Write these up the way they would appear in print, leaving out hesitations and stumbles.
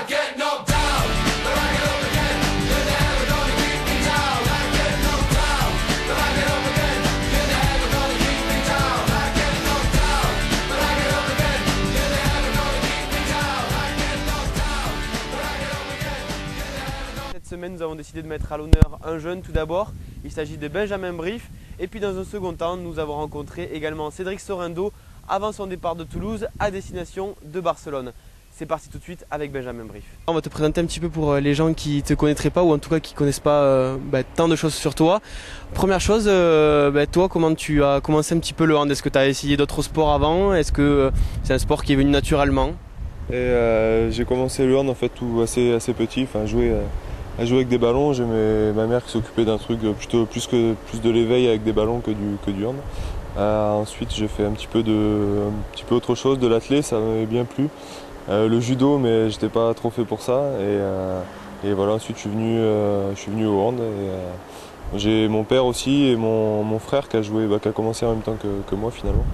Cette semaine, nous avons décidé de mettre à l'honneur un jeune tout d'abord. Il s'agit de Benjamin Brief. Et puis dans un second temps, nous avons rencontré également Cédric Sorendo avant son départ de Toulouse à destination de Barcelone. C'est parti tout de suite avec Benjamin Brief. On va te présenter un petit peu pour les gens qui ne te connaîtraient pas ou en tout cas qui ne connaissent pas tant de choses sur toi. Première chose, toi, comment tu as commencé un petit peu le hand? Est-ce que tu as essayé d'autres sports avant? Est-ce que c'est un sport qui est venu naturellement? J'ai commencé le hand en fait tout assez petit, à jouer avec des ballons. J'aimais ma mère qui s'occupait d'un truc plutôt plus de l'éveil avec des ballons que du hand. Ensuite j'ai fait un petit peu autre chose, de l'athlé, ça m'avait bien plu. Le judo, mais j'étais pas trop fait pour ça. Et voilà, ensuite je suis venu au hand. J'ai mon père aussi et mon frère qui a commencé en même temps que moi finalement.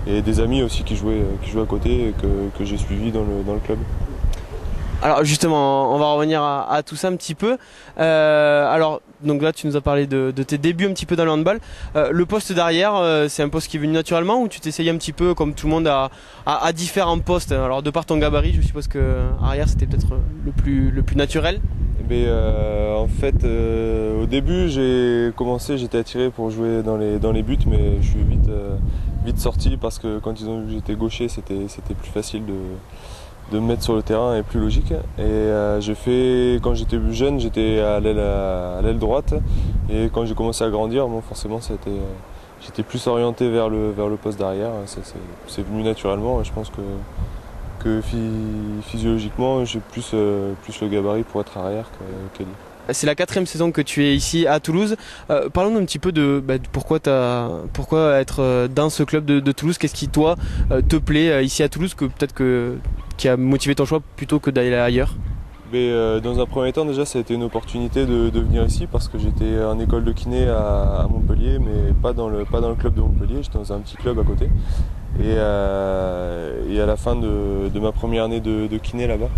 Et des amis aussi qui jouaient à côté et que j'ai suivi dans le club. Alors justement, on va revenir à tout ça un petit peu. Alors donc là, tu nous as parlé de tes débuts un petit peu dans le handball. Le poste d'arrière, c'est un poste qui est venu naturellement ou tu t'essayais un petit peu comme tout le monde à différents postes? Alors de par ton gabarit, je suppose que arrière c'était peut-être le plus naturel. En fait, au début, j'étais attiré pour jouer dans les buts, mais je suis vite sorti parce que quand ils ont vu que j'étais gaucher, c'était plus facile de me mettre sur le terrain et plus logique. Et quand j'étais plus jeune, j'étais à l'aile droite. Et quand j'ai commencé à grandir, forcément, j'étais plus orienté vers le poste d'arrière. C'est venu naturellement. Je pense que physiologiquement, j'ai plus le gabarit pour être arrière qu'Eli. C'est la 4e saison que tu es ici à Toulouse. Parlons un petit peu de pourquoi être dans ce club de Toulouse. Qu'est-ce qui toi te plaît ici à Toulouse qui a motivé ton choix plutôt que d'aller ailleurs? Dans un premier temps, déjà, ça a été une opportunité de venir ici parce que j'étais en école de kiné à Montpellier, mais pas dans le club de Montpellier. J'étais dans un petit club à côté. Et à la fin de ma première année de kiné là-bas,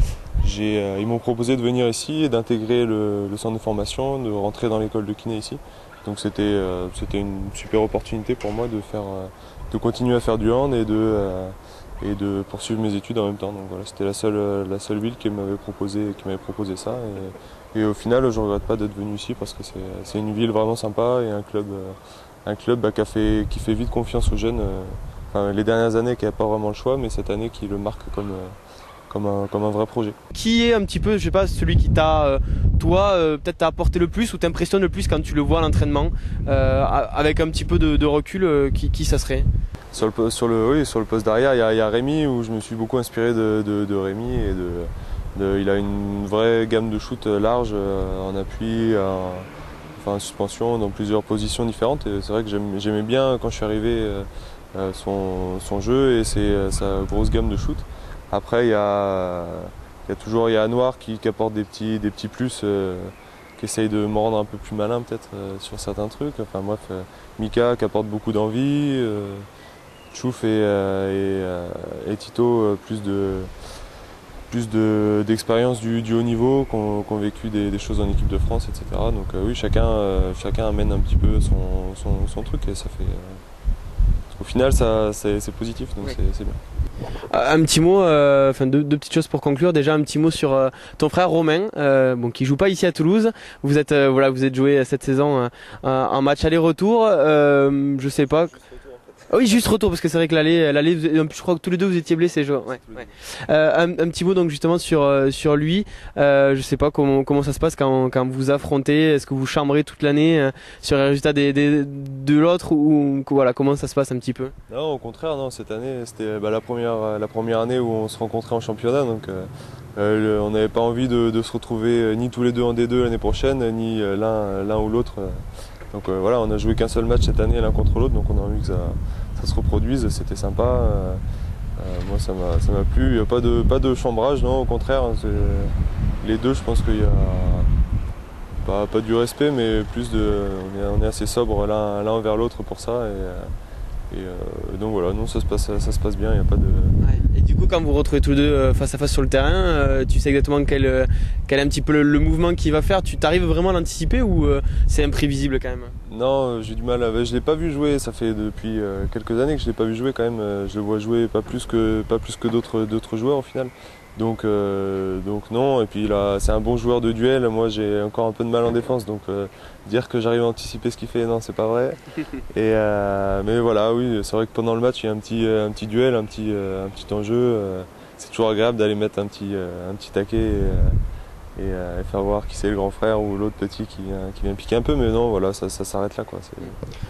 ils m'ont proposé de venir ici et d'intégrer le centre de formation, de rentrer dans l'école de kiné ici. Donc c'était une super opportunité pour moi de continuer à faire du hand et de poursuivre mes études en même temps. Donc voilà, c'était la seule ville qui m'avait proposé ça. Et au final, je ne regrette pas d'être venu ici parce que c'est une ville vraiment sympa et un club qui fait vite confiance aux jeunes. Les dernières années qui n'avaient pas vraiment le choix, mais cette année qui le marque comme un vrai projet. Qui est un petit peu, je sais pas, celui qui peut-être t'a apporté le plus ou t'impressionne le plus quand tu le vois à l'entraînement, avec un petit peu de recul, qui ça serait? Sur le poste d'arrière, il y a Rémi où je me suis beaucoup inspiré de Rémi il a une vraie gamme de shoot large en appui, en suspension, dans plusieurs positions différentes. Et c'est vrai que j'aimais bien quand je suis arrivé son jeu et sa grosse gamme de shoot. Après, il y a Anouar qui apporte des petits plus, qui essaye de me rendre un peu plus malin peut-être sur certains trucs. Mika qui apporte beaucoup d'envie. Chouf et Tito plus d'expérience du haut niveau, qui ont vécu des choses en équipe de France, etc. Donc oui, chacun amène un petit peu son truc et ça fait... Au final, c'est positif, donc oui. C'est bien. Un petit mot, deux petites choses pour conclure. Déjà un petit mot sur ton frère Romain, qui joue pas ici à Toulouse. Vous êtes joué cette saison en match aller-retour. Je sais pas. Oui, juste retour parce que c'est vrai que l'aller, je crois que tous les deux vous étiez blessés. Ouais. Un petit mot donc justement sur lui. Je sais pas comment ça se passe quand vous affrontez. Est-ce que vous chambrez toute l'année sur les résultats de l'autre ou voilà, comment ça se passe un petit peu? Non, au contraire, non. Cette année c'était la première année où on se rencontrait en championnat, donc on n'avait pas envie de se retrouver ni tous les deux en D2 l'année prochaine, ni l'un ou l'autre. Donc voilà, on a joué qu'un seul match cette année l'un contre l'autre, donc on a envie que ça se reproduise, c'était sympa. Moi ça m'a plu, il n'y a pas de chambrage, non, au contraire. Les deux, je pense qu'il y a pas du respect, mais plus on est assez sobre l'un envers l'autre pour ça. Et donc voilà, non, ça se passe bien, il n'y a pas de... Ouais. Et du coup, quand vous vous retrouvez tous les deux face à face sur le terrain, tu sais exactement quel est un petit peu le mouvement qu'il va faire. Tu t'arrives vraiment à l'anticiper ou c'est imprévisible quand même? Non, j'ai du mal. Je l'ai pas vu jouer. Ça fait depuis quelques années que je l'ai pas vu jouer quand même. Je le vois jouer pas plus que d'autres joueurs au final. Donc non. Et puis là, c'est un bon joueur de duel. Moi, j'ai encore un peu de mal en défense. Donc dire que j'arrive à anticiper ce qu'il fait, non, c'est pas vrai. Mais voilà, oui, c'est vrai que pendant le match, il y a un petit duel, un petit enjeu. C'est toujours agréable d'aller mettre un petit taquet. Et faire voir qui c'est le grand frère ou l'autre petit qui vient piquer un peu, mais non, voilà, ça s'arrête là, quoi.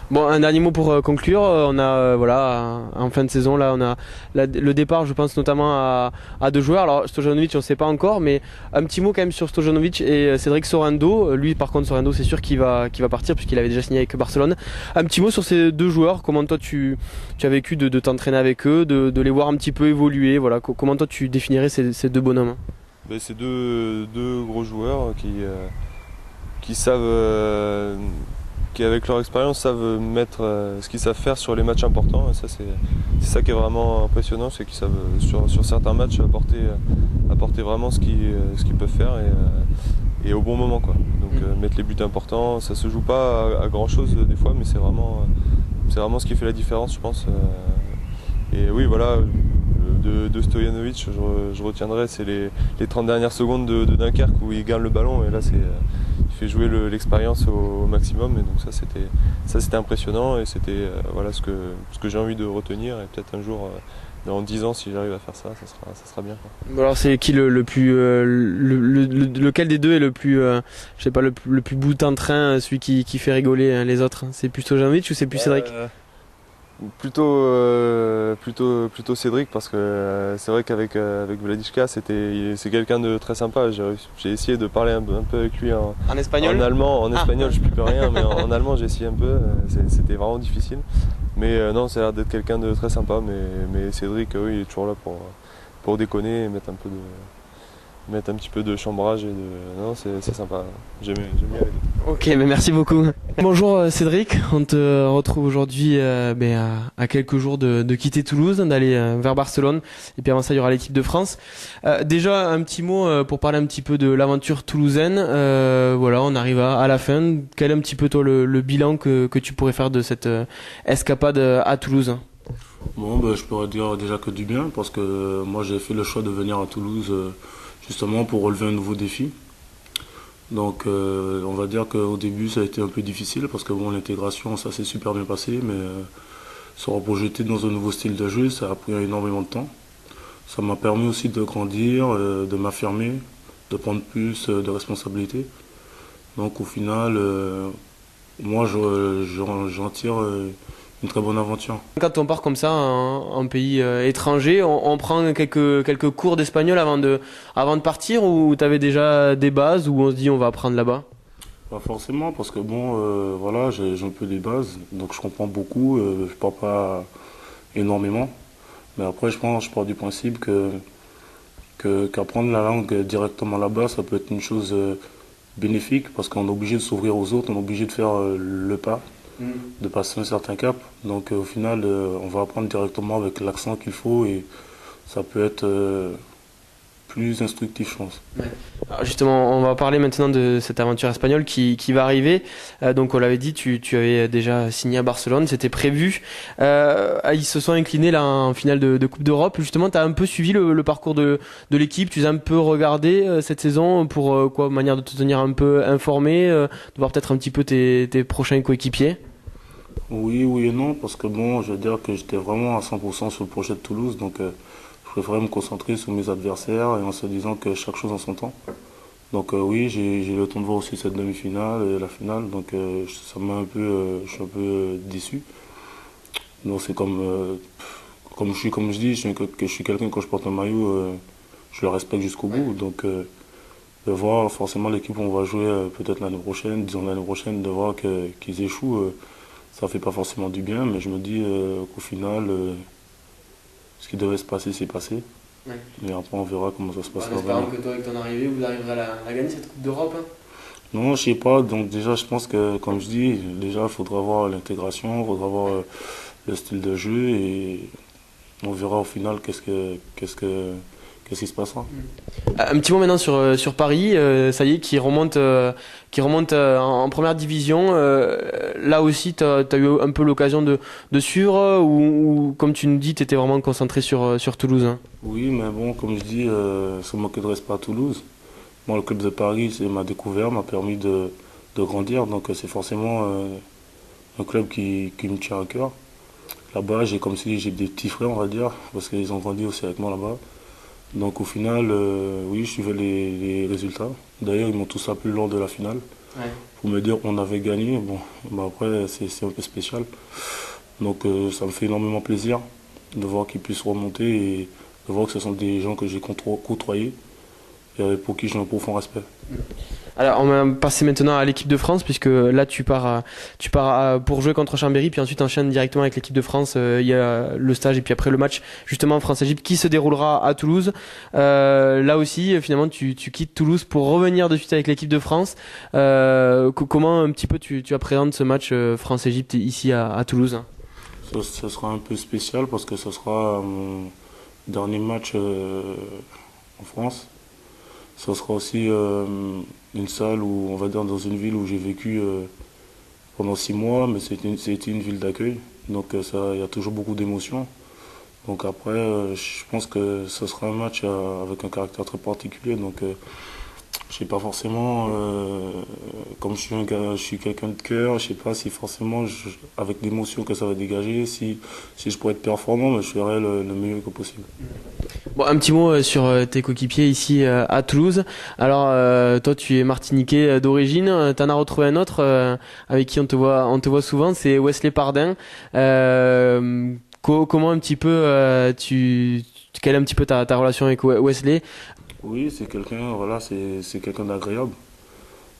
Bon, un dernier mot pour conclure. On a voilà, en fin de saison là, on a le départ, je pense notamment à deux joueurs. Alors Stojanovic, on ne sait pas encore, mais un petit mot quand même sur Stojanovic et Cédric Sorendo. Lui, par contre, Sorendo, c'est sûr qu'il va partir puisqu'il avait déjà signé avec Barcelone. Un petit mot sur ces deux joueurs. Comment toi tu as vécu de t'entraîner avec eux, de les voir un petit peu évoluer. Voilà, comment toi tu définirais ces deux bonhommes? C'est deux gros joueurs qui savent, qui avec leur expérience savent mettre ce qu'ils savent faire sur les matchs importants. Et ça, c'est ça qui est vraiment impressionnant, c'est qu'ils savent sur certains matchs apporter vraiment ce qu'ils peuvent faire et au bon moment, quoi. Donc mettre les buts importants, ça se joue pas à grand chose des fois, mais c'est vraiment ce qui fait la différence, je pense. Et oui, voilà. De Stojanovic, je retiendrai, c'est les 30 dernières secondes de Dunkerque où il gagne le ballon et là il fait jouer l'expérience au maximum et donc ça c'était impressionnant et c'était voilà ce que j'ai envie de retenir et peut-être un jour dans 10 ans si j'arrive à faire ça sera bien, quoi. Alors c'est qui le plus lequel des deux est le plus je sais pas le plus bout en train, celui qui fait rigoler les autres? C'est plus Stojanovic ou c'est plus Cédric? Plutôt Cédric parce que c'est vrai qu'avec Vladichka c'est quelqu'un de très sympa. J'ai essayé de parler un peu avec lui en espagnol, en allemand, en espagnol je ne plus rien, mais en allemand j'ai essayé un peu. C'était vraiment difficile. Mais non, ça a l'air d'être quelqu'un de très sympa. Mais Cédric, oui, il est toujours là pour déconner et mettre un petit peu de chambrage non, c'est sympa. J'aime bien les deux. Ok, mais merci beaucoup. Bonjour Cédric, on te retrouve aujourd'hui à quelques jours de quitter Toulouse, d'aller vers Barcelone et puis avant ça il y aura l'équipe de France. Déjà un petit mot pour parler un petit peu de l'aventure toulousaine. Voilà, on arrive à la fin. Quel est un petit peu toi le bilan que tu pourrais faire de cette escapade à Toulouse? Bon, je pourrais dire déjà que du bien parce que moi j'ai fait le choix de venir à Toulouse justement pour relever un nouveau défi. Donc on va dire qu'au début ça a été un peu difficile parce que bon, l'intégration ça s'est super bien passé, mais se reprojeter dans un nouveau style de jeu ça a pris énormément de temps. Ça m'a permis aussi de grandir, de m'affirmer, de prendre plus de responsabilités. Donc au final, moi j'en tire une très bonne aventure. Quand on part comme ça en pays étranger, on prend quelques cours d'espagnol avant de partir ou tu avais déjà des bases ou on se dit on va apprendre là-bas? Pas forcément parce que bon, voilà, j'ai un peu des bases, donc je comprends beaucoup, je parle pas énormément. Mais après je pars du principe qu'apprendre la langue directement là-bas, ça peut être une chose bénéfique parce qu'on est obligé de s'ouvrir aux autres, on est obligé de faire le pas, de passer un certain cap. Donc au final, on va apprendre directement avec l'accent qu'il faut et ça peut être plus instructif, je pense. Ouais. Alors justement, on va parler maintenant de cette aventure espagnole qui va arriver. Donc on l'avait dit, tu avais déjà signé à Barcelone, c'était prévu. Ils se sont inclinés là en finale de Coupe d'Europe. Justement, tu as un peu suivi le parcours de l'équipe, tu as un peu regardé cette saison pour manière de te tenir un peu informé, de voir peut-être un petit peu tes prochains coéquipiers. Oui et non, parce que bon, je veux dire que j'étais vraiment à 100% sur le projet de Toulouse, donc je préférais me concentrer sur mes adversaires et en se disant que chaque chose en son temps. Donc oui, j'ai eu le temps de voir aussi cette demi-finale et la finale, donc ça m'a je suis un peu déçu. Donc c'est comme je dis, je suis quelqu'un quand je porte un maillot, je le respecte jusqu'au bout. Donc de voir forcément l'équipe où on va jouer peut-être l'année prochaine, de voir qu'ils échouent, ça fait pas forcément du bien, mais je me dis qu'au final, ce qui devait se passer, c'est passé. Ouais. Mais après, on verra comment ça se passera. En espérant que toi, avec ton arrivée, vous arriverez à la gagner cette Coupe d'Europe, hein? Non, je sais pas. Donc déjà, je pense que, comme je dis, déjà, il faudra voir l'intégration, il faudra voir le style de jeu. Et on verra au final qu'est-ce qui se passera. Un petit mot maintenant sur Paris, ça y est, qui remonte en première division. Là aussi, tu as eu un peu l'occasion de suivre ou comme tu nous dis, tu étais vraiment concentré sur Toulouse, hein. Oui, mais bon, comme je dis, c'est moi qui ne reste pas à Toulouse. Moi, le club de Paris, c'est m'a découvert, m'a permis de grandir, donc c'est forcément un club qui me tient à cœur. Là-bas, comme si j'ai des petits frères, on va dire, parce qu'ils ont grandi aussi avec moi là-bas. Donc au final, oui, je suivais les résultats. D'ailleurs, ils m'ont tous appelé lors de la finale pour me dire qu'on avait gagné. Bon, bah après, c'est un peu spécial. Donc ça me fait énormément plaisir de voir qu'ils puissent remonter et de voir que ce sont des gens que j'ai côtoyés et pour qui j'ai un profond respect. Alors, on va passer maintenant à l'équipe de France, puisque là, tu pars pour jouer contre Chambéry, puis ensuite enchaînes directement avec l'équipe de France. Il y a le stage et puis après le match, justement, France-Égypte, qui se déroulera à Toulouse. Là aussi, finalement, tu quittes Toulouse pour revenir de suite avec l'équipe de France. Comment un petit peu tu appréhendes ce match France-Égypte ici à Toulouse? Ça sera un peu spécial parce que ce sera mon dernier match en France. Ça sera aussi une salle où, on va dire, dans une ville où j'ai vécu pendant 6 mois, mais c'était une ville d'accueil. Donc il y a toujours beaucoup d'émotions. Donc après, je pense que ce sera un match avec un caractère très particulier. Donc je sais pas forcément, comme je suis quelqu'un de cœur, je sais pas si forcément, avec l'émotion que ça va dégager, si je pourrais être performant, mais je ferai le mieux que possible. Bon, un petit mot sur tes coéquipiers ici à Toulouse. Alors, toi, tu es martiniquais d'origine. T'en as retrouvé un autre avec qui on te voit souvent, c'est Wesley Pardin. Comment un petit peu quelle est un petit peu ta relation avec Wesley? Oui, c'est quelqu'un, voilà, c'est quelqu'un d'agréable.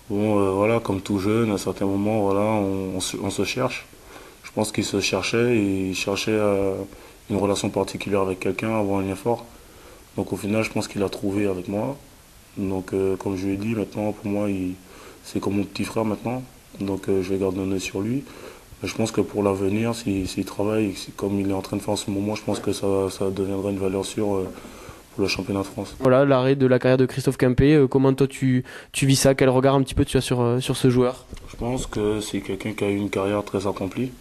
Bon, voilà, comme tout jeune, à certains moments, voilà, on se cherche. Je pense qu'il se cherchait et il cherchait une relation particulière avec quelqu'un, avoir un lien fort. Donc au final, je pense qu'il a trouvé avec moi. Donc comme je lui ai dit, maintenant, pour moi, c'est comme mon petit frère maintenant. Donc je vais garder un œil sur lui. Mais je pense que pour l'avenir, s'il travaille, comme il est en train de faire en ce moment, je pense que ça deviendra une valeur sûre pour le championnat de France. Voilà, l'arrêt de la carrière de Christophe Kempé, comment toi tu vis ça? Quel regard un petit peu tu as sur ce joueur? Je pense que c'est quelqu'un qui a eu une carrière très accomplie.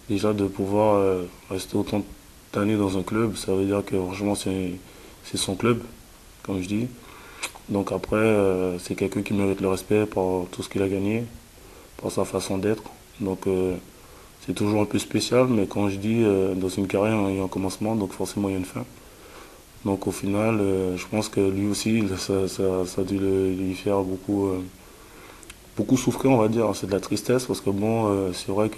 Déjà de pouvoir rester autant d'années dans un club, ça veut dire que franchement c'est son club, comme je dis. Donc après, c'est quelqu'un qui mérite le respect par tout ce qu'il a gagné, par sa façon d'être. Donc c'est toujours un peu spécial, mais quand je dis dans une carrière, il y a un commencement, donc forcément il y a une fin. Donc au final, je pense que lui aussi, ça a dû lui faire beaucoup souffrir, on va dire. C'est de la tristesse, parce que bon, c'est vrai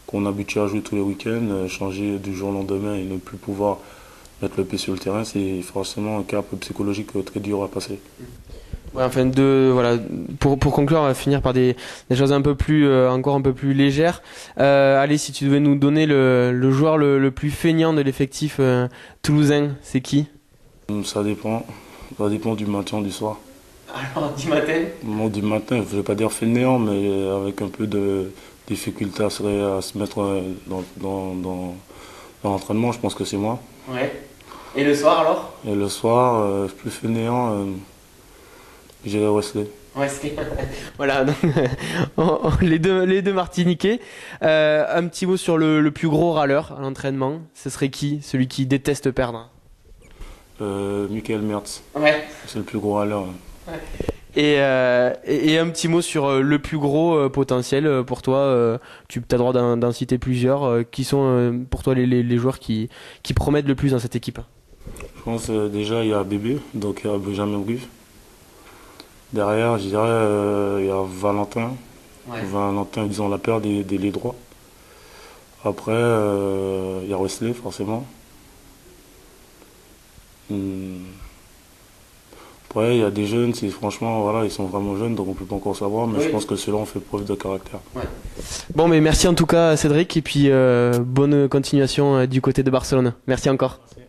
qu'on est habitué à jouer tous les week-ends, changer du jour au lendemain et ne plus pouvoir mettre le pied sur le terrain, c'est forcément un cap psychologique très dur à passer. Ouais, enfin voilà, pour conclure, on va finir par des choses un peu plus encore un peu plus légères. Allez, si tu devais nous donner le joueur le plus feignant de l'effectif toulousain, c'est qui? Ça dépend du matin, du soir. Alors, du matin? Bon, du matin, je ne vais pas dire fainéant, mais avec un peu de difficulté à se mettre dans l'entraînement, je pense que c'est moi. Ouais. Et le soir alors? Et le soir, plus fainéant, j'irai Wesley. Wesley. Voilà, donc, les deux Martiniquais. Un petit mot sur le plus gros râleur à l'entraînement. Ce serait qui? Celui qui déteste perdre? Michael Mertz. Ouais. C'est le plus gros râleur. Ouais. Et un petit mot sur le plus gros potentiel pour toi. Tu as le droit d'en citer plusieurs. Qui sont pour toi les joueurs qui promettent le plus dans cette équipe? Je pense déjà il y a Bébé, donc il y a Benjamin Brive. Derrière, je dirais il y a Valentin. Ouais. Valentin, disons la paire des l'ailier droit. Après, il y a Wesley, forcément. Après, il y a des jeunes, franchement, voilà, ils sont vraiment jeunes, donc on ne peut pas encore savoir, mais oui. Je pense que ceux-là ont fait preuve de caractère. Ouais. Bon, mais merci en tout cas, Cédric, et puis bonne continuation du côté de Barcelone. Merci encore. Merci.